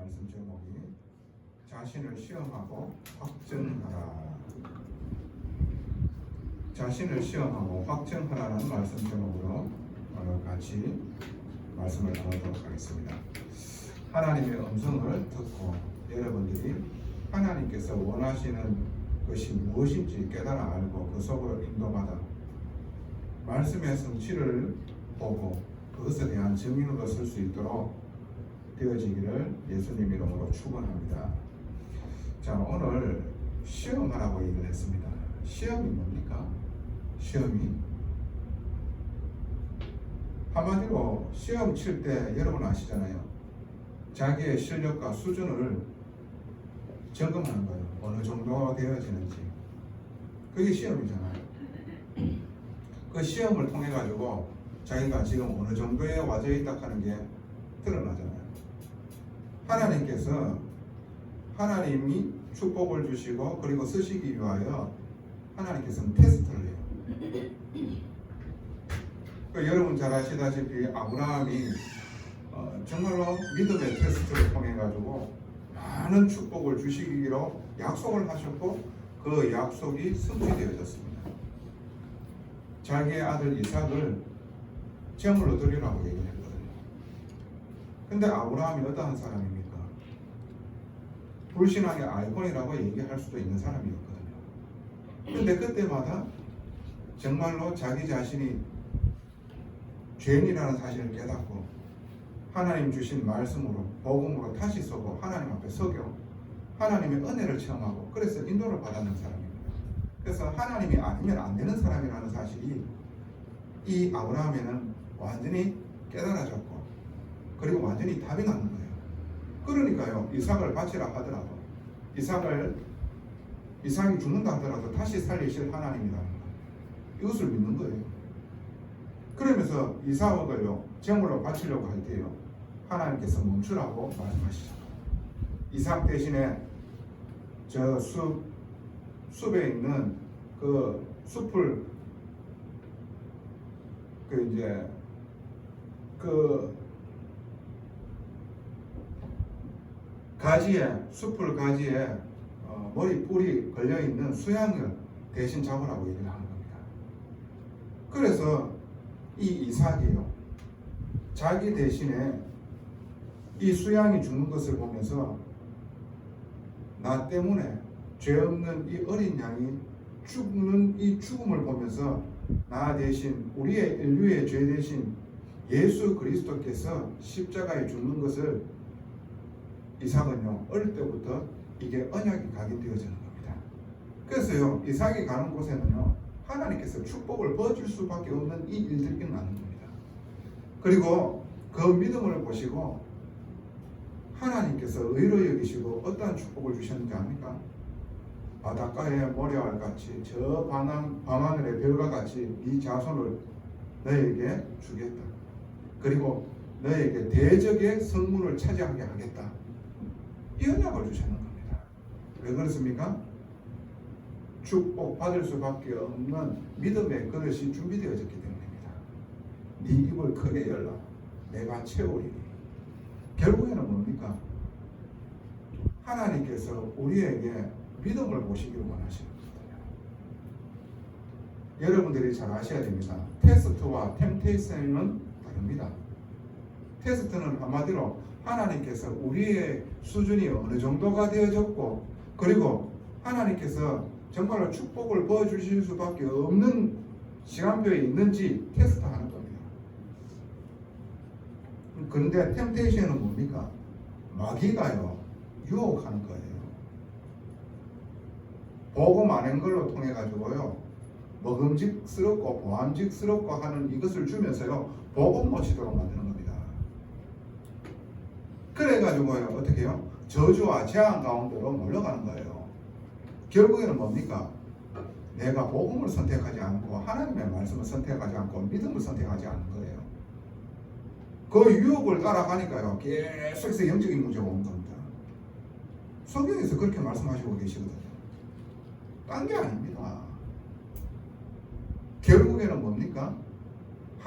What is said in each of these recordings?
말씀 제목이 자신을 시험하고 확증하라. 자신을 시험하고 확증하라는 말씀 제목으로 같이 말씀을 나누도록 하겠습니다. 하나님의 음성을 듣고 여러분들이 하나님께서 원하시는 것이 무엇인지 깨달아 알고 그 속으로 인도받아 말씀의 성취를 보고 그것에 대한 증인으로 설 수 있도록 되어지기를 예수님 이름으로 축원합니다. 자, 오늘 시험하라고 얘기를 했습니다. 시험이 뭡니까? 시험이 한마디로 시험 칠 때 여러분 아시잖아요. 자기의 실력과 수준을 점검하는 거예요. 어느 정도 되어지는지. 그게 시험이잖아요. 그 시험을 통해 가지고 자기가 지금 어느 정도에 와져 있다 하는 게 드러나잖아요. 하나님께서 하나님이 축복을 주시고 그리고 쓰시기 위하여 하나님께서는 테스트를 해요. 여러분 잘 아시다시피 아브라함이 정말로 믿음의 테스트를 통해 가지고 많은 축복을 주시기로 약속을 하셨고 그 약속이 성취되어졌습니다. 자기의 아들 이삭을 제물로 드리라고 얘기를 했거든요. 근데 아브라함이 어떠한 사람입니까? 불신앙의 아이콘이라고 얘기할 수도 있는 사람이었거든요. 근데 그때마다 정말로 자기 자신이 죄인이라는 사실을 깨닫고 하나님 주신 말씀으로 복음으로 다시 서고 하나님 앞에 서겨 하나님의 은혜를 체험하고 그래서 인도를 받았는 사람입니다. 그래서 하나님이 아니면 안 되는 사람이라는 사실이 이 아브라함에는 완전히 깨달아졌고 그리고 완전히 답이 나는 거예요. 그러니까요, 이삭을 바치라 하더라도 이삭이 죽는다 하더라도 다시 살리실 하나님이라는 거, 이것을 믿는 거예요. 그러면서 이삭을요 제물로 바치려고 할 때요 하나님께서 멈추라고 말씀하시죠. 이삭 대신에 저 숲에 있는 그 숲을 숲을 가지에 머리 뿔이 걸려 있는 수양을 대신 잡으라고 얘기를 하는 겁니다. 그래서 이 이삭이요 자기 대신에 이 수양이 죽는 것을 보면서 나 때문에 죄 없는 이 어린 양이 죽는 이 죽음을 보면서 나 대신 우리의 인류의 죄 대신 예수 그리스도께서 십자가에 죽는 것을 이삭은요 어릴 때부터 이게 언약이 각인되어지는 겁니다. 그래서요 이삭이 가는 곳에는요 하나님께서 축복을 버줄 수밖에 없는 이 일들이 일어나는 겁니다. 그리고 그 믿음을 보시고 하나님께서 의로 여기시고 어떠한 축복을 주셨는지 압니까? 바닷가의 모래알 같이 저 밤하늘의 별과 같이 네 자손을 너에게 주겠다. 그리고 너에게 대적의 성문을 차지하게 하겠다. 이 언약을 주시는 겁니다. 왜 그렇습니까? 축복 받을 수밖에 없는 믿음의 그릇이 준비되어졌기 때문입니다. 네 입을 크게 열라 내가 채우리니. 결국에는 뭡니까? 하나님께서 우리에게 믿음을 보시기를 원하시는 거예요. 여러분들이 잘 아셔야 됩니다. 테스트와 템테이션은 다릅니다. 테스트는 한마디로 하나님께서 우리의 수준이 어느 정도가 되어졌고 그리고 하나님께서 정말로 축복을 부어주실 수밖에 없는 시간표에 있는지 테스트하는 겁니다. 그런데 템테이션은 뭡니까? 마귀가요 유혹하는 거예요. 복음 아닌 걸로 통해 가지고요 먹음직스럽고 보암직스럽고 하는 이것을 주면서요 복음 모시도록 만드는 겁니다. 그래 가지고요 어떻게 해요? 저주와 재앙 가운데로 몰려가는 거예요. 결국에는 뭡니까? 내가 복음을 선택하지 않고 하나님의 말씀을 선택하지 않고 믿음을 선택하지 않는 거예요. 그 유혹을 따라가니까요 계속해서 영적인 문제가 오는 겁니다. 성경에서 그렇게 말씀하시고 계시거든요. 딴 게 아닙니다. 결국에는 뭡니까?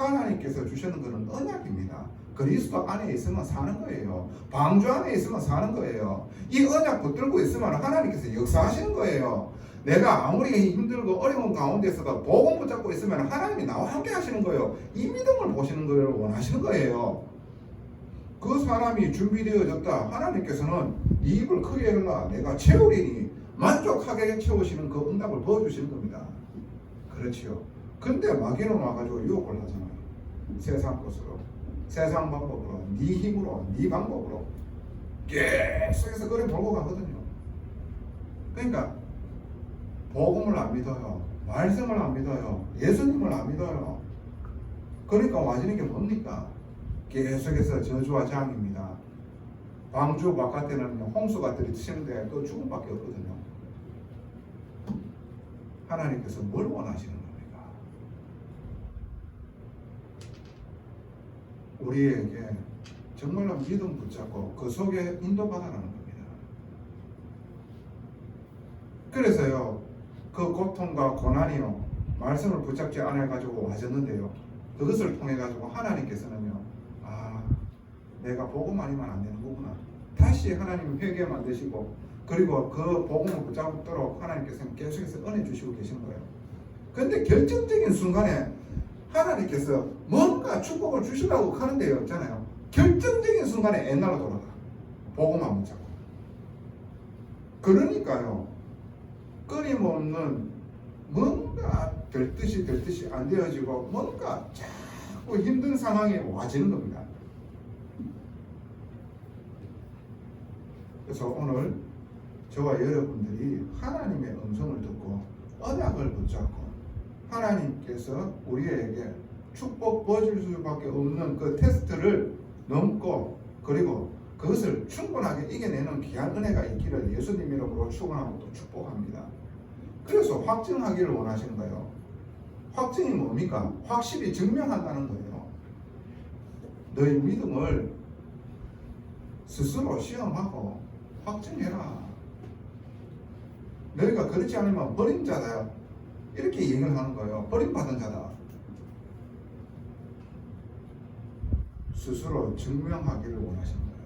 하나님께서 주시는 것은 언약입니다. 그리스도 안에 있으면 사는 거예요. 방주 안에 있으면 사는 거예요. 이 언약 붙들고 있으면 하나님께서 역사하시는 거예요. 내가 아무리 힘들고 어려운 가운데서도 복음 붙잡고 있으면 하나님이 나와 함께 하시는 거예요. 이 믿음을 보시는 걸 원하시는 거예요. 그 사람이 준비되어졌다. 하나님께서는 네 입을 크게 열라. 내가 채우리니 만족하게 채우시는 그 응답을 보여주시는 겁니다. 그렇지요. 근데 마귀는 와가지고 유혹을 하잖아요. 세상 것으로, 세상 방법으로, 네 힘으로, 네 방법으로 계속해서 그래 몰고 가거든요. 그러니까 복음을 안 믿어요. 말씀을 안 믿어요. 예수님을 안 믿어요. 그러니까 와지는 게 뭡니까? 계속해서 저주와 재앙입니다. 방주 바깥에는 홍수가 들이치는데 또 죽음밖에 없거든요. 하나님께서 뭘 원하시는 겁니까? 우리에게 정말로 믿음 붙잡고 그 속에 인도받아라는 겁니다. 그래서요, 그 고통과 고난이요, 말씀을 붙잡지 않아가지고 와졌는데요, 그것을 통해가지고 하나님께서는요, 아, 내가 복음 아니면 안 되는 거구나. 다시 하나님 회개 만드시고, 그리고 그 복음을 붙잡도록 하나님께서는 계속해서 은혜 주시고 계시는 거예요. 근데 결정적인 순간에 하나님께서 뭔가 축복을 주시려고 하는 데 없잖아요. 결정적인 순간에 옛날로 돌아가. 복음 안 붙잡고. 그러니까요, 끊임없는 뭔가 될 듯이 안 되어지고 뭔가 자꾸 힘든 상황에 와지는 겁니다. 그래서 오늘 저와 여러분들이 하나님의 음성을 듣고 언약을 붙잡고 하나님께서 우리에게 축복 보여줄 수밖에 없는 그 테스트를 넘고 그리고 그것을 충분하게 이겨내는 귀한 은혜가 있기를 예수님 이름으로 축원하고 또 축복합니다. 그래서 확증하기를 원하시는 거예요. 확증이 뭡니까? 확실히 증명한다는 거예요. 너희 믿음을 스스로 시험하고 확증해라. 너희가 그렇지 않으면 버린 자다. 이렇게 얘기를 하는 거예요. 버림받은 자다. 스스로 증명하기를 원하시는 거예요.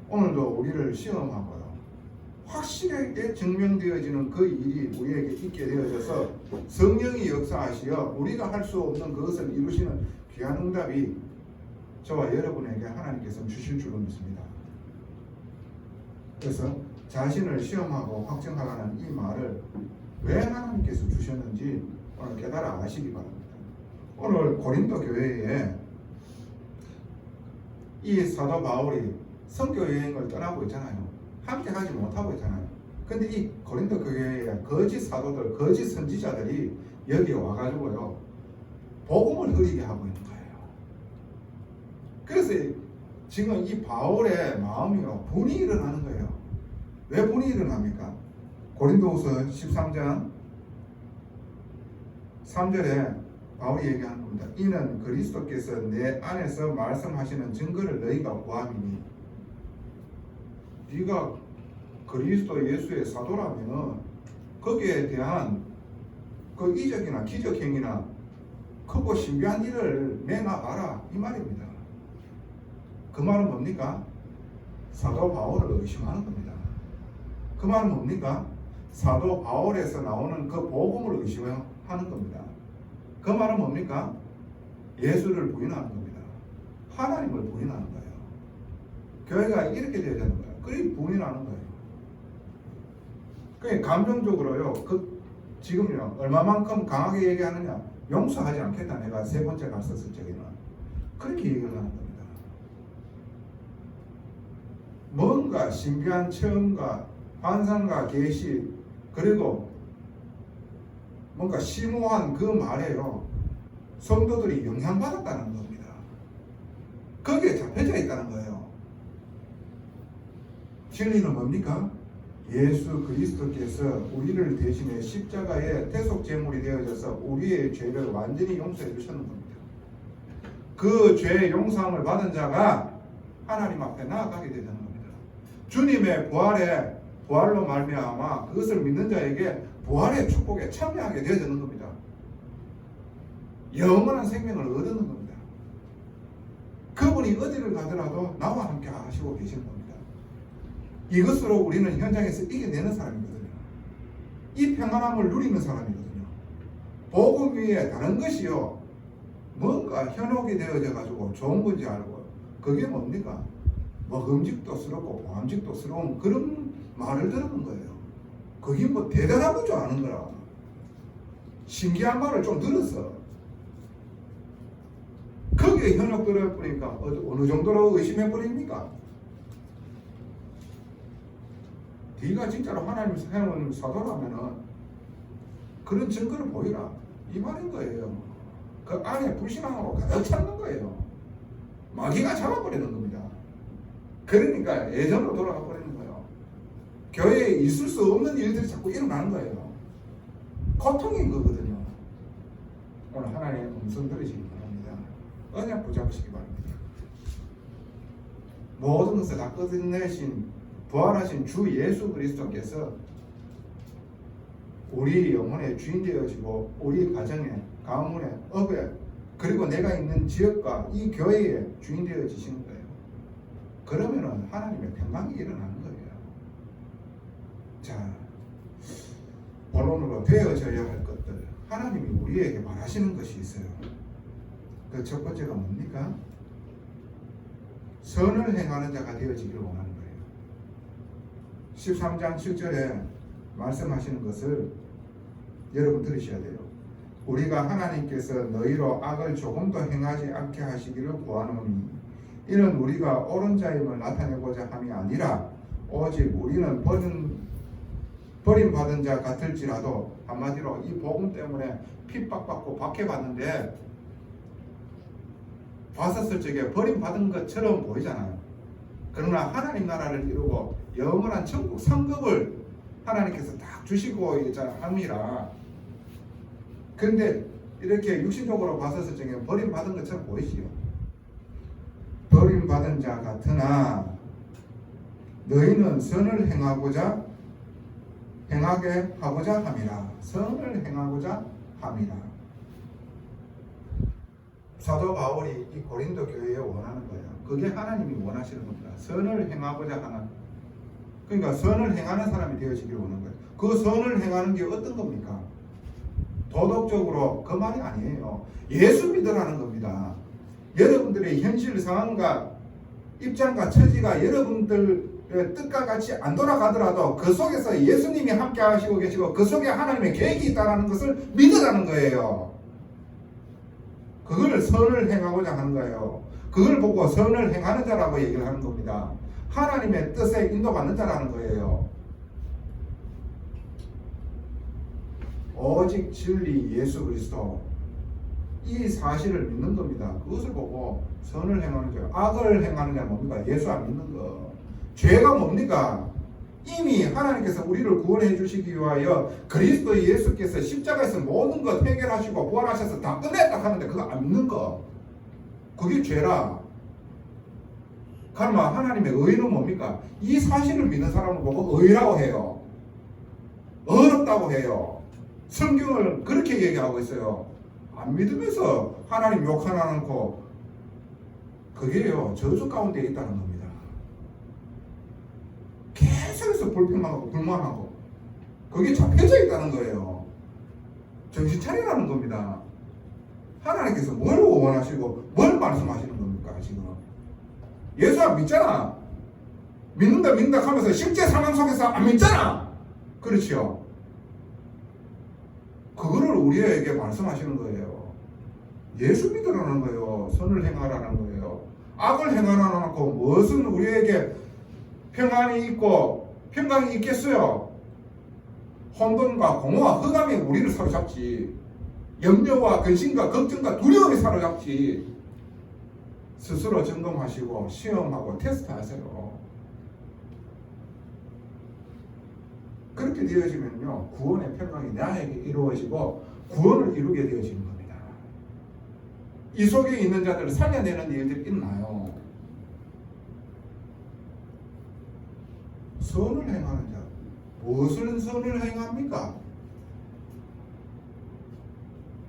오늘도 우리를 시험하고요, 확실하게 증명되어지는 그 일이 우리에게 있게 되어져서 성령이 역사하시어 우리가 할 수 없는 그것을 이루시는 귀한 응답이 저와 여러분에게 하나님께서 주실 줄로 믿습니다. 그래서 자신을 시험하고 확증하라는 이 말을 왜 하나님께서 주셨는지 오늘 깨달아 아시기 바랍니다. 오늘 고린도 교회에 이 사도 바울이 선교 여행을 떠나고 있잖아요. 함께 하지 못하고 있잖아요. 근데 이 고린도 교회에 거짓 사도들, 거짓 선지자들이 여기 와가지고요, 복음을 흐리게 하고 있는 거예요. 그래서 지금 이 바울의 마음이요, 분이 일어나는 거예요. 왜 분이 일어납니까? 고린도후서 13장 3절에 바울이 얘기하는 겁니다. 이는 그리스도께서 내 안에서 말씀하시는 증거를 너희가 구함이니, 네가 그리스도 예수의 사도라면 거기에 대한 그 이적이나 기적행위나 크고 신비한 일을 내놔봐라, 이 말입니다. 그 말은 뭡니까? 사도 바울을 의심하는 겁니다. 그 말은 뭡니까? 사도 바울에서 나오는 그 복음을 의심하는 겁니다. 그 말은 뭡니까? 예수를 부인하는 겁니다. 하나님을 부인하는 거예요. 교회가 이렇게 되어야 되는 거예요. 그리 부인하는 거예요. 그러니까 감정적으로요, 지금요, 얼마만큼 강하게 얘기하느냐? 용서하지 않겠다. 내가 세 번째 갔었을 적에는 그렇게 얘기를 하는 겁니다. 뭔가 신비한 체험과 환상과 계시, 그리고 뭔가 심오한 그 말에요, 성도들이 영향받았다는 겁니다. 거기에 잡혀져 있다는 거예요. 진리는 뭡니까? 예수 그리스도께서 우리를 대신해 십자가의 대속 제물이 되어져서 우리의 죄를 완전히 용서해 주셨는 겁니다. 그 죄의 용서함을 받은 자가 하나님 앞에 나아가게 되는 겁니다. 주님의 부활로 말미암아 그것을 믿는 자에게 부활의 축복에 참여하게 되어지는 겁니다. 영원한 생명을 얻는 겁니다. 그분이 어디를 가더라도 나와 함께 하시고 계시는 겁니다. 이것으로 우리는 현장에서 이겨내는 사람이거든요. 이 평안함을 누리는 사람이거든요. 복음 위에 다른 것이요, 뭔가 현혹이 되어져 가지고 좋은 건지 알고, 그게 뭡니까? 먹음직도 스럽고 보암직도 스러운 그런 말을 들은 거예요. 그게 뭐 대단한 줄 아는 거라. 신기한 말을 좀 들었어. 거기에 현혹 들어버리니까 어느 정도로 의심해 버립니까? 네가 진짜로 하나님 세우는 사도라면은 그런 증거를 보이라, 이 말인 거예요. 그 안에 불신앙으로 가득 찼는 거예요. 마귀가 잡아버리는 겁니다. 그러니까 예전으로 돌아가 버리는 거예요. 교회에 있을 수 없는 일들이 자꾸 일어나는 거예요. 고통인 거거든요. 오늘 하나님의 음성 들으시기 바랍니다. 언약 붙잡으시기 바랍니다. 모든 것을 다 끝내신 부활하신 주 예수 그리스도께서 우리 영혼의 주인 되어지고 우리 가정에, 가문에, 업에, 그리고 내가 있는 지역과 이 교회의 주인 되어지시는 거예요. 그러면은 하나님의 평강이 일어나는 거예요. 자, 본론으로 되어져야 할 것들, 하나님이 우리에게 말하시는 것이 있어요. 그 첫 번째가 뭡니까? 선을 행하는 자가 되어지기를 원하는 거예요. 13장 7절에 말씀하시는 것을 여러분 들으셔야 돼요. 우리가 하나님께서 너희로 악을 조금도 행하지 않게 하시기를 구하노니 이는 우리가 옳은 자임을 나타내고자 함이 아니라 오직 우리는 버림받은 자 같을지라도, 한마디로 이 복음 때문에 핍박받고 박해받는데 봤었을 적에 버림받은 것처럼 보이잖아요. 그러나 하나님 나라를 이루고 영원한 천국 상급을 하나님께서 딱 주시고 함이라. 그런데 이렇게 육신적으로 봤었을 적에 버림받은 것처럼 보이지요. 버림받은 자 같으나 너희는 선을 행하게 하고자 함이라. 선을 행하고자 함이라. 사도 바울이 이 고린도 교회에 원하는 거예요. 그게 하나님이 원하시는 겁니다. 선을 행하고자 하는, 그러니까 선을 행하는 사람이 되어지기를 원하는 거예요. 그 선을 행하는 게 어떤 겁니까? 도덕적으로 그 말이 아니에요. 예수 믿으라는 겁니다. 여러분들의 현실 상황과 입장과 처지가 여러분들의 뜻과 같이 안 돌아가더라도 그 속에서 예수님이 함께 하시고 계시고 그 속에 하나님의 계획이 있다는 것을 믿으라는 거예요. 그걸 선을 행하고자 하는 거예요. 그걸 보고 선을 행하는 자라고 얘기를 하는 겁니다. 하나님의 뜻에 인도받는 자라는 거예요. 오직 진리 예수 그리스도, 이 사실을 믿는 겁니다. 그것을 보고 선을 행하는 자, 악을 행하는 자 뭡니까? 예수 안 믿는 거. 죄가 뭡니까? 이미 하나님께서 우리를 구원해 주시기 위하여 그리스도 예수께서 십자가에서 모든 것 해결하시고 부활하셔서 다 끝냈다 하는데 그거 안 믿는 거, 그게 죄라. 그러면 하나님의 의는 뭡니까? 이 사실을 믿는 사람을 보고 의라고 해요. 어렵다고 해요. 성경을 그렇게 얘기하고 있어요. 안 믿으면서 하나님 욕 하나 않고, 그게요 저주 가운데 있다는 겁니다. 계속해서 불평하고 불만하고 그게 잡혀져 있다는 거예요. 정신 차리라는 겁니다. 하나님께서 뭘 원하시고 뭘 말씀하시는 겁니까? 지금 예수 안 믿잖아. 믿는다 하면서 실제 상황 속에서 안 믿잖아. 그렇죠? 그거를 우리에게 말씀하시는 거예요. 예수 믿으라는 거예요. 선을 행하라는 거예요. 악을 행하라는 않고 무엇은 우리에게 평안이 있고 평강이 있겠어요? 혼돈과 공허와 흑암이 우리를 사로잡지. 염려와 근심과 걱정과 두려움이 사로잡지. 스스로 점검하시고 시험하고 테스트하세요. 그렇게 되어지면요 구원의 평강이 나에게 이루어지고 구원을 이루게 되어지는 겁니다. 이 속에 있는 자들을 살려내는 일들이 있나요? 선을 행하는 자, 무엇을 선을 행합니까?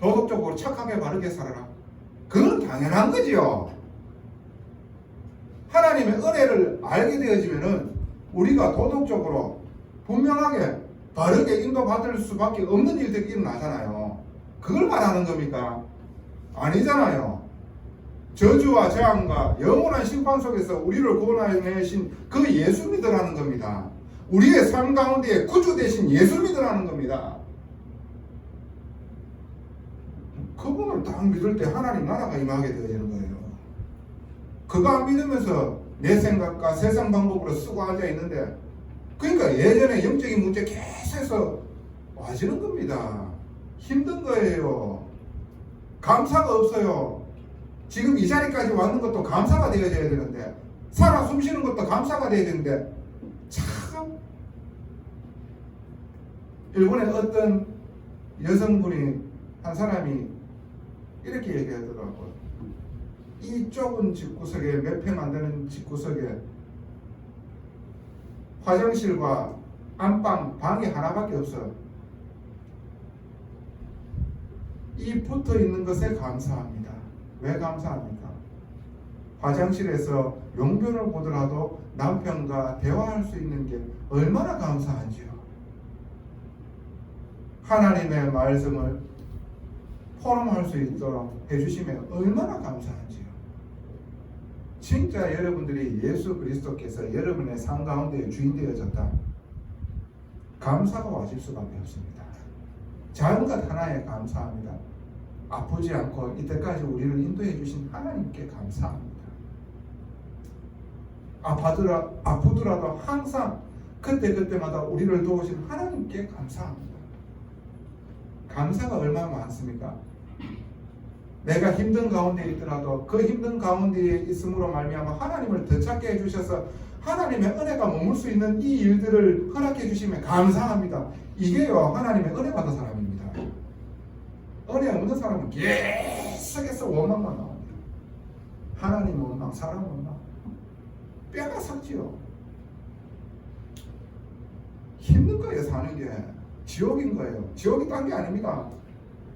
도덕적으로 착하게 바르게 살아라. 그건 당연한 거지요. 하나님의 은혜를 알게 되어지면은 우리가 도덕적으로 분명하게 바르게 인도받을 수밖에 없는 일들이 일어나잖아요. 그걸 말하는 겁니까? 아니잖아요. 저주와 재앙과 영원한 심판 속에서 우리를 구원하신 그 예수 믿으라는 겁니다. 우리의 삶 가운데 구주 되신 예수 믿으라는 겁니다. 그분을 딱 믿을 때 하나님 나라가 임하게 되어지는 거예요. 그거 안 믿으면서 내 생각과 세상 방법으로 쓰고 앉아 있는데, 그러니까 예전에 영적인 문제 계속해서 와지는 겁니다. 힘든 거예요. 감사가 없어요. 지금 이 자리까지 왔는 것도 감사가 되어져야 되는데, 살아 숨쉬는 것도 감사가 되어야 되는데, 참 일본의 어떤 여성분이 한 사람이 이렇게 얘기하더라고요. 이 좁은 집구석에 몇 평 안 되는 집구석에 화장실과 안방 방이 하나밖에 없어. 이 붙어 있는 것에 감사합니다. 왜 감사합니까? 화장실에서 용변을 보더라도 남편과 대화할 수 있는 게 얼마나 감사한지요. 하나님의 말씀을 포럼할 수 있도록 해주시면 얼마나 감사한지요. 진짜 여러분들이 예수 그리스도께서 여러분의 삶 가운데 주인 되어졌다. 감사가 와질 수밖에 없습니다. 작은 것 하나에 감사합니다. 아프지 않고 이때까지 우리를 인도해 주신 하나님께 감사합니다. 아프더라도 항상 그때마다 우리를 도우신 하나님께 감사합니다. 감사가 얼마나 많습니까? 내가 힘든 가운데 있더라도 그 힘든 가운데 있음으로 말미암아 하나님을 더 찾게 해주셔서 하나님의 은혜가 머물 수 있는 이 일들을 허락해 주시면 감사합니다. 이게요, 하나님의 은혜 받은 사람입니다. 은혜 없는 사람은 계속해서 원망만 나옵니다. 하나님 원망, 사람 원망, 뼈가 삭지요. 힘든 거예요. 사는 게 지옥인 거예요. 지옥이 딴 게 아닙니다.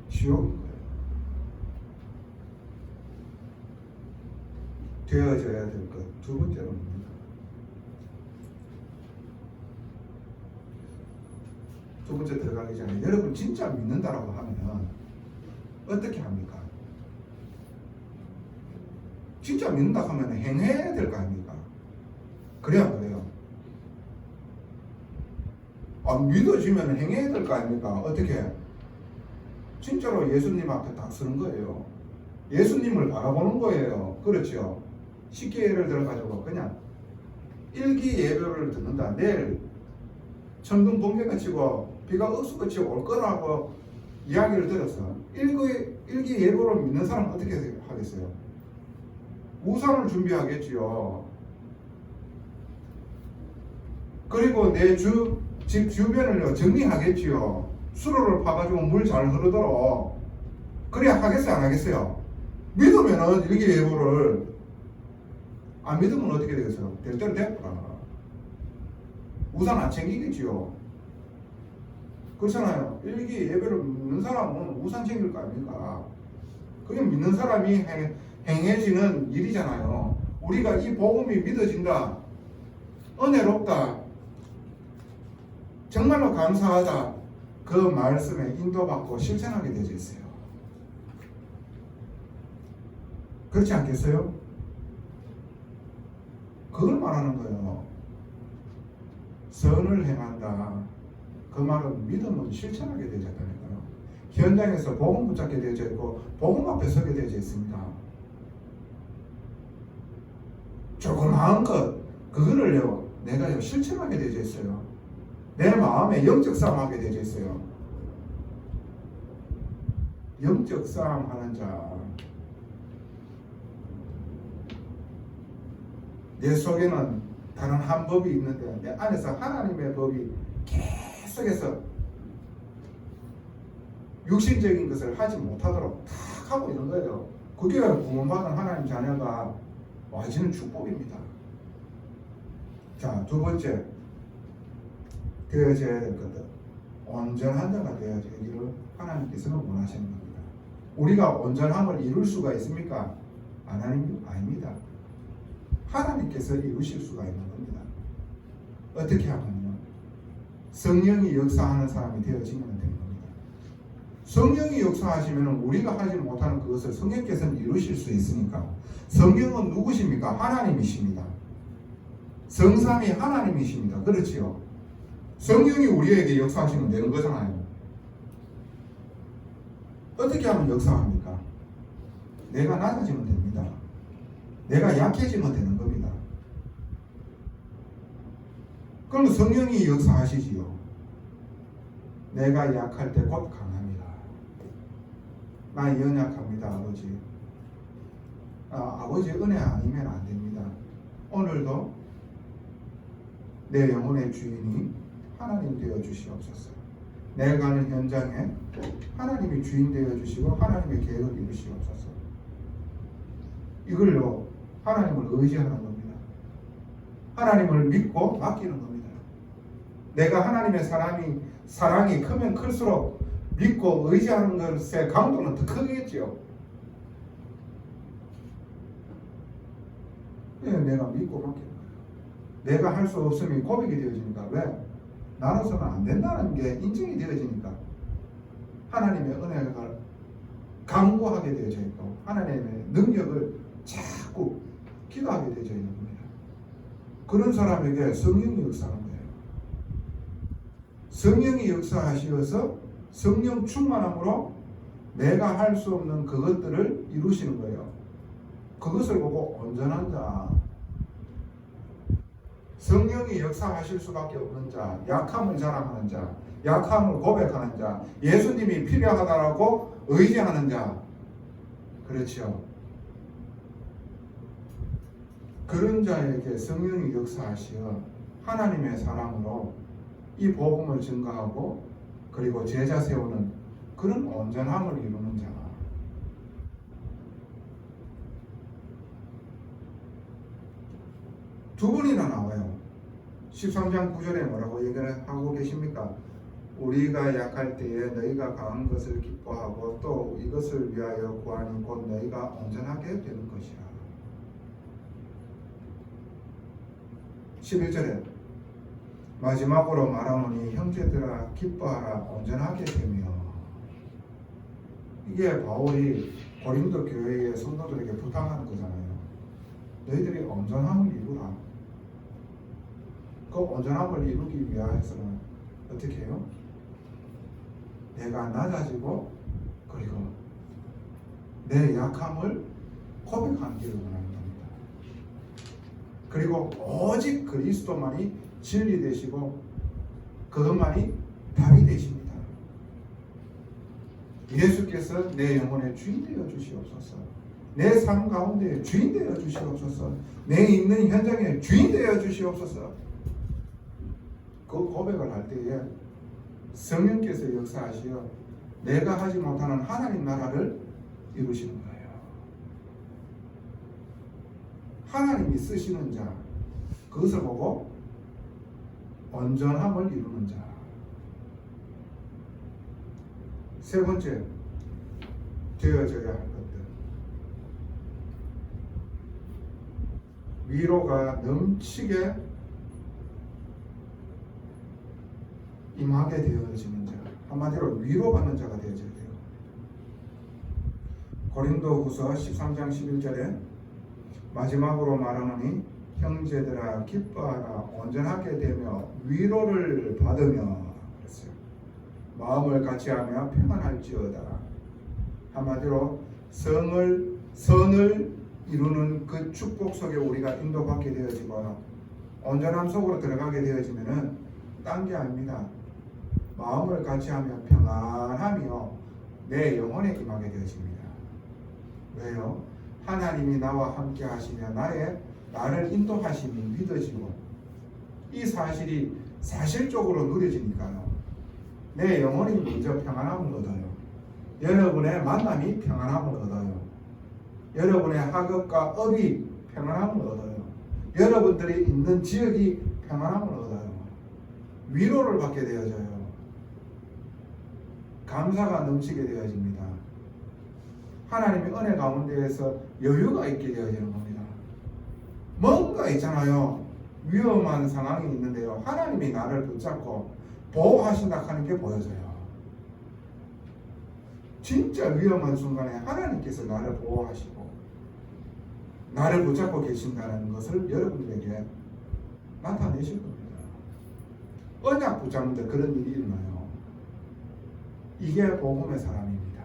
지옥인 거예요. 되어져야 될 것 두 번째로입니다. 두 번째 들어가기 전에 여러분 진짜 믿는다라고 하면 어떻게 합니까? 진짜 믿는다 하면 행해야 될 거 아닙니까? 그래야 그래요. 믿어지면 행해야 될 거 아닙니까? 어떻게? 진짜로 예수님 앞에 딱 서는 거예요. 예수님을 바라보는 거예요. 그렇죠? 쉽게 예를 들어가지고 그냥 일기예보를 듣는다. 내일 천둥 번개가 치고 비가 억수같이 올 거라고 이야기를 들어서 일기예보를 믿는 사람은 어떻게 하겠어요? 우산을 준비하겠지요. 그리고 내 집 주변을 정리하겠지요. 수로를 파가지고 물 잘 흐르도록. 그래야 하겠어요, 안 하겠어요? 믿으면은 일기예보를, 안 믿으면 어떻게 되겠어요? 될 대로 됐구나. 우산 안 챙기겠지요. 그렇잖아요. 일기예보를 믿는 사람은 우산 챙길 거 아닙니까? 그게 믿는 사람이 행해지는 일이잖아요. 우리가 이 복음이 믿어진다, 은혜롭다, 정말로 감사하다, 그 말씀에 인도받고 실천하게 되어 있어요. 그렇지 않겠어요? 그걸 말하는 거예요. 선을 행한다. 그 말은 믿음은 실천하게 되어졌다니까요. 현장에서 복음 붙잡게 되어져 있고 복음 앞에 서게 되어져 있습니다. 조그마한 것, 그거를요, 내가요 실천하게 되어져 있어요. 내 마음에 영적 싸움하게 되어져 있어요. 영적 싸움 하는 자, 내 속에는 다른 한 법이 있는데 내 안에서 하나님의 법이 계속해서 육신적인 것을 하지 못하도록 탁 하고 있는 거예요. 그게 구원받은 하나님 자녀가 와지는 축복입니다. 자, 두 번째, 되어져야 될 것들, 온전한 자가 되어지기를 하나님께서는 원하시는 겁니다. 우리가 온전함을 이룰 수가 있습니까? 아닙니다. 하나님께서 이루실 수가 있는 겁니다. 어떻게 하면요? 성령이 역사하는 사람이 되어지면 되는 겁니다. 성령이 역사하시면 우리가 하지 못하는 그것을 성령께서는 이루실 수 있으니까. 성령은 누구십니까? 하나님이십니다. 성삼위 하나님이십니다. 그렇지요? 성령이 우리에게 역사하시면 되는 거잖아요. 어떻게 하면 역사합니까? 내가 낮아지면 됩니다. 내가 약해지면 되는 겁니다. 그럼 성령이 역사하시지요. 내가 약할 때 곧 강합니다. 나 연약합니다, 아버지. 아버지 은혜 아니면 안 됩니다. 오늘도 내 영혼의 주인이 하나님 되어 주시옵소서. 내가 가는 현장에 하나님이 주인 되어 주시고 하나님의 계획을 이루시옵소서. 이걸로 하나님을 의지하는 겁니다. 하나님을 믿고 맡기는 겁니다. 내가 하나님의 사랑이 크면 클수록 믿고 의지하는 것의 강도는 더 크겠지요. 내가 믿고 맡기는 거예요. 내가 할 수 없으면 고백이 되어지니까. 왜? 나로서는 안 된다는 게 인정이 되어지니까 하나님의 은혜가 강구하게 되어져 있고 하나님의 능력을 자꾸 기도하게 되어져 있는 겁니다. 그런 사람에게 성령이 역사하는 거예요. 성령이 역사하시어서 성령 충만함으로 내가 할 수 없는 그것들을 이루시는 거예요. 그것을 보고 온전한 자, 성령이 역사하실 수밖에 없는 자, 약함을 자랑하는 자, 약함을 고백하는 자, 예수님이 필요하다라고 의지하는 자, 그렇죠. 그런 자에게 성령이 역사하시어 하나님의 사랑으로 이 복음을 증거하고 그리고 제자 세우는 그런 온전함을 이루는 자. 두 번이나 나와요. 13장 9절에 뭐라고 얘기를 하고 계십니까? 우리가 약할 때에 너희가 강한 것을 기뻐하고 또 이것을 위하여 구하니 곧 너희가 온전하게 되는 것이라. 11절에 마지막으로 말하노니 형제들아 기뻐하라 온전하게 되며. 이게 바울이 고린도 교회의 성도들에게 부탁하는 거잖아요. 너희들이 온전함을 이루라. 그 온전함을 이루기 위해서는 어떻게 해요? 내가 낮아지고 그리고 내 약함을 고백하는 길을 원하는 겁니다. 그리고 오직 그리스도만이 진리 되시고 그것만이 답이 되십니다. 예수께서 내 영혼의 주인 되어 주시옵소서. 내 삶 가운데 주인 되어 주시옵소서. 내 있는 현장에 주인 되어 주시옵소서. 그 고백을 할 때에 성령께서 역사하시어 내가 하지 못하는 하나님 나라를 이루시는 거예요. 하나님이 쓰시는 자, 그것을 보고 온전함을 이루는 자. 세 번째, 되어져야 할 것들. 위로가 넘치게 임하게 되어지는 자. 한마디로 위로받는 자가 되어져야 돼요. 고린도후서 13장 11절에 마지막으로 말하노니 형제들아 기뻐하라 온전하게 되며 위로를 받으며 그랬어요. 마음을 같이하며 평안할지어다. 한마디로 선을 이루는 그 축복 속에 우리가 인도받게 되어지고 온전함 속으로 들어가게 되어지면은 딴 게 아닙니다. 마음을 같이하며 평안하며 내 영혼에 임하게 되어집니다. 왜요? 하나님이 나와 함께 하시며 나를 인도하심이 믿어지고 이 사실이 사실적으로 누려지니까요. 내 영혼이 먼저 평안함을 얻어요. 여러분의 만남이 평안함을 얻어요. 여러분의 학업과 업이 평안함을 얻어요. 여러분들이 있는 지역이 평안함을 얻어요. 위로를 받게 되어져요. 감사가 넘치게 되어집니다. 하나님의 은혜 가운데에서 여유가 있게 되어지는 겁니다. 뭔가 있잖아요. 위험한 상황이 있는데요. 하나님이 나를 붙잡고 보호하신다 하는 게 보여져요. 진짜 위험한 순간에 하나님께서 나를 보호하시고 나를 붙잡고 계신다는 것을 여러분들에게 나타내실 겁니다. 언약 붙잡는데 그런 일이 일어나요. 이게 복음의 사람입니다.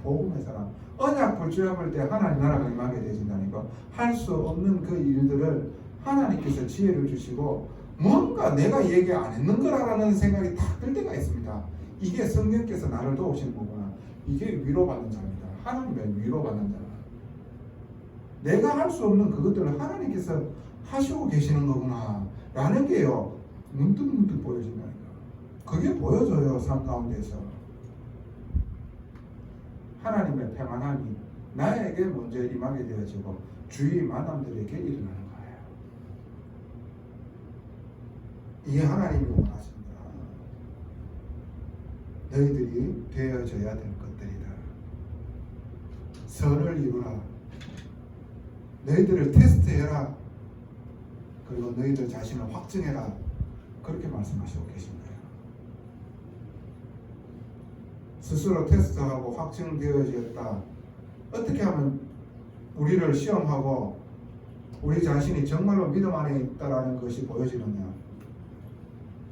복음의 사람. 언약 붙잡을 때 하나님 나라가 임하게 되신다니까. 할 수 없는 그 일들을 하나님께서 지혜를 주시고 뭔가 내가 얘기 안 했는 거라는 생각이 딱 들 때가 있습니다. 이게 성령께서 나를 도우시는 거구나. 이게 위로받는 자입니다. 하나님의 위로받는 자. 내가 할 수 없는 그것들을 하나님께서 하시고 계시는 거구나 라는 게요 문득문득 보여진다니까. 그게 보여져요. 삶 가운데서 하나님의 평안함이 나에게 먼저 임하게 되어지고 주위 만남들에게 일어나는 거예요. 이게 하나님이 원하십니다. 너희들이 되어져야 될 것들이다. 선을 이루라. 너희들을 테스트해라. 그리고 너희들 자신을 확증해라. 그렇게 말씀하시고 계신 거예요. 스스로 테스트하고 확증되어졌다. 어떻게 하면 우리를 시험하고 우리 자신이 정말로 믿음 안에 있다라는 것이 보여지느냐.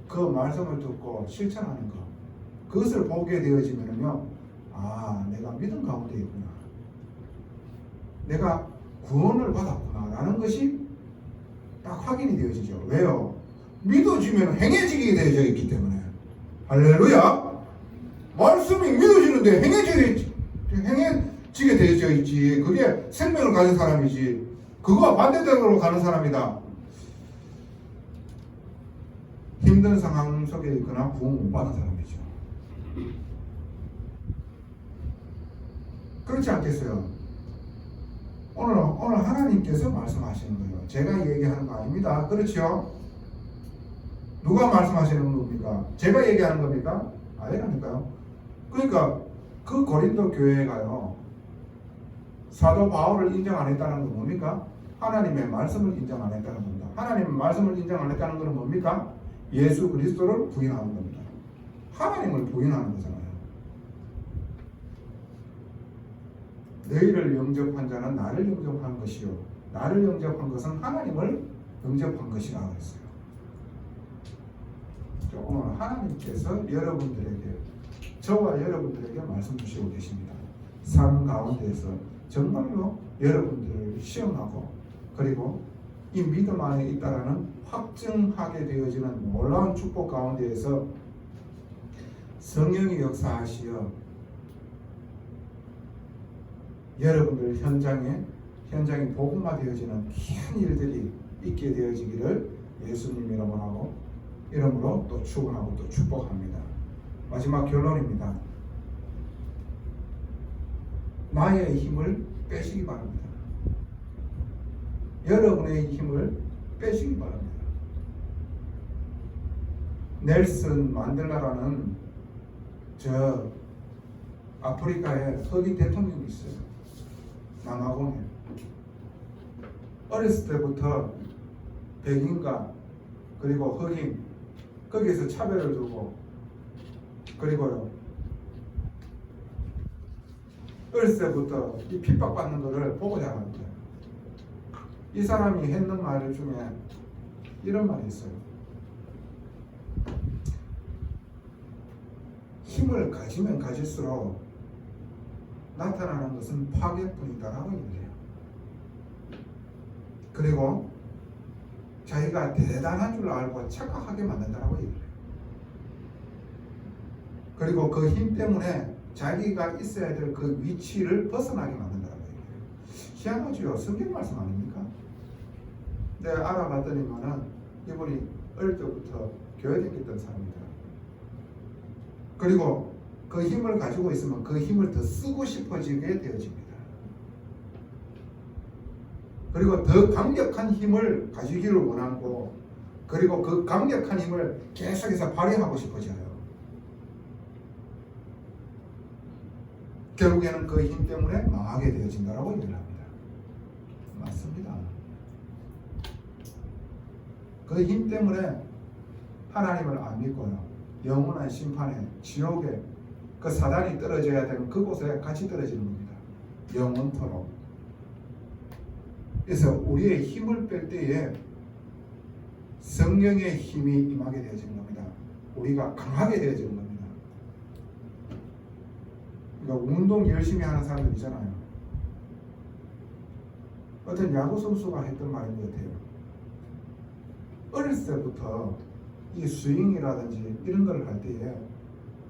그 말씀을 듣고 실천하는 것. 그것을 보게 되어지면요. 아, 내가 믿음 가운데 있구나. 내가 구원을 받았구나 라는 것이 딱 확인이 되어지죠. 왜요? 믿어지면 행해지게 되어져 있기 때문에. 할렐루야. 말씀이 믿어지는데 행해지게 되어져 있지. 그게 생명을 가진 사람이지. 그거와 반대되로 가는 사람이다. 힘든 상황 속에 있거나 구원 못 받은 사람이죠. 그렇지 않겠어요? 오늘 하나님께서 말씀하시는 거예요. 제가 얘기하는 거 아닙니다. 그렇죠? 누가 말씀하시는 겁니까? 제가 얘기하는 겁니까? 아니라니까요. 그러니까 그 고린도 교회가요. 사도 바울을 인정 안 했다는 건 뭡니까? 하나님의 말씀을 인정 안 했다는 겁니다. 하나님의 말씀을 인정 안 했다는 건 뭡니까? 예수 그리스도를 부인하는 겁니다. 하나님을 부인하는 거잖아요. 너희를 영접한 자는 나를 영접한 것이요 나를 영접한 것은 하나님을 영접한 것이라 그랬어요. 오늘 하나님께서 여러분들에게 저와 여러분들에게 말씀 주시고 계십니다. 삶 가운데에서 정말로 여러분들을 시험하고 그리고 이 믿음 안에 있다라는 확증하게 되어지는 놀라운 축복 가운데에서 성령이 역사하시어 여러분들 현장이 복음화 되어지는 귀한 일들이 있게 되어지기를 예수님 이름으로 또 축원하고 또 축복합니다. 마지막 결론입니다. 나의 힘을 빼시기 바랍니다. 여러분의 힘을 빼시기 바랍니다. 넬슨 만델라라는 저 아프리카의 흑인 대통령이 있어요. 남아공에. 어렸을 때부터 백인과 그리고 흑인 거기에서 차별을 두고 그리고요 어렸을 때부터 이 핍박받는 것을 보고 자란 거예요. 이 사람이 했는 말 중에 이런 말이 있어요. 힘을 가지면 가질수록 나타나는 것은 파괴뿐이다라고 얘기해요. 그리고 자기가 대단한 줄 알고 착각하게 만든다라고 얘기해요. 그리고 그 힘 때문에 자기가 있어야 될 그 위치를 벗어나게 만든다라고 얘기해요. 희한하죠? 성경 말씀 아닙니까? 내가 알아봤더니만은 이분이 어릴 때부터 교회 다녔던 사람이다. 그리고 그 힘을 가지고 있으면 그 힘을 더 쓰고 싶어지게 되어집니다. 그리고 더 강력한 힘을 가지기를 원하고 그리고 그 강력한 힘을 계속해서 발휘하고 싶어져요. 결국에는 그 힘 때문에 망하게 되어진다라고 얘기를 합니다. 맞습니다. 그 힘 때문에 하나님을 안 믿고요, 영원한 심판에, 지옥에, 그 사단이 떨어져야 되는 그곳에 같이 떨어지는 겁니다. 영원토록. 그래서 우리의 힘을 뺄 때에 성령의 힘이 임하게 되어지는 겁니다. 우리가 강하게 되어지는 겁니다. 그러니까 운동 열심히 하는 사람들 있잖아요. 어떤 야구 선수가 했던 말인 것 같아요. 어렸을 때부터 이 스윙이라든지 이런 걸 할 때에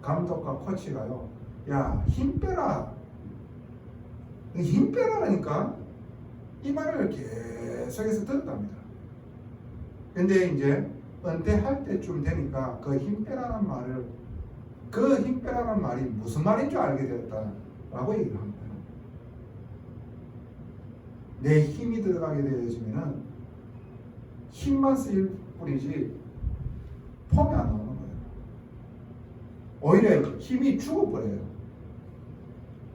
감독과 코치가요, 야, 힘 빼라, 힘 빼라라니까 이 말을 계속해서 들었답니다. 근데 이제 은퇴할 때쯤 되니까 그 힘 빼라는 말을, 그 힘 빼라는 말이 무슨 말인 줄 알게 되었다라고 얘기를 합니다. 내 힘이 들어가게 되어지면은 힘만 쓰일 뿐이지 폼이 안 나오는 거예요. 오히려 힘이 죽어버려요.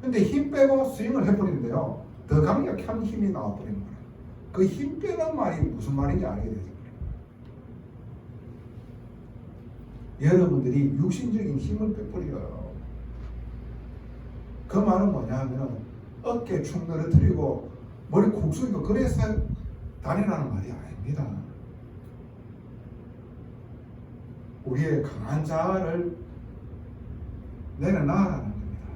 근데 힘 빼고 스윙을 해버리는데요, 더 강력한 힘이 나와버리는 거예요. 그 힘 빼는 말이 무슨 말인지 알게 되죠. 여러분들이 육신적인 힘을 빼버려요. 그 말은 뭐냐 하면 어깨 축 늘어뜨리고 머리 콕 숙이고 그래서 다니라는 말이 아닙니다. 우리의 강한 자아를 내려놔라는 겁니다.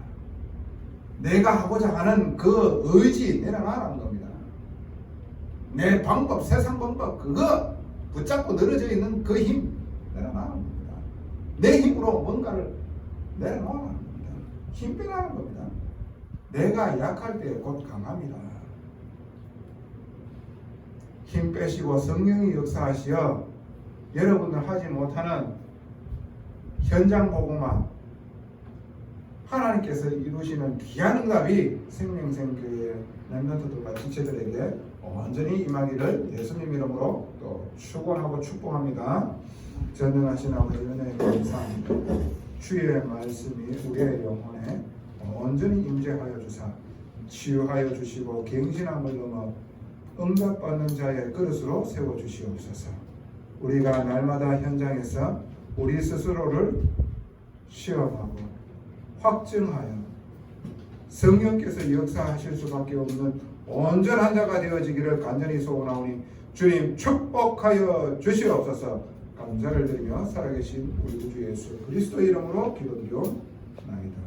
내가 하고자 하는 그 의지 내려놔라는 겁니다. 내 방법, 세상 방법, 그거 붙잡고 늘어져 있는 그 힘 내려놔라는 겁니다. 내 힘으로 뭔가를 내려놓으라는 겁니다. 힘 빼라는 겁니다. 내가 약할 때 곧 강합니다. 힘 빼시고 성령이 역사하시어 여러분들 하지 못하는 현장 복음화, 하나님께서 이루시는 귀한 응답이 생명생교회 렘넌트들과 지체들에게 온전히 임하기를 예수님 이름으로 또 축원하고 축복합니다. 전능하신 아버지 은혜의 감사합니다. 주의 말씀이 우리의 영혼에 온전히 임재하여 주사 치유하여 주시고 갱신함을 넘어 응답받는 자의 그릇으로 세워주시옵소서. 우리가 날마다 현장에서 우리 스스로를 시험하고 확증하여 성령께서 역사하실 수밖에 없는 온전한 자가 되어지기를 간절히 소원하오니 주님 축복하여 주시옵소서. 감사를 드리며 살아계신 우리 구주 예수 그리스도 이름으로 기도드리옵나이다.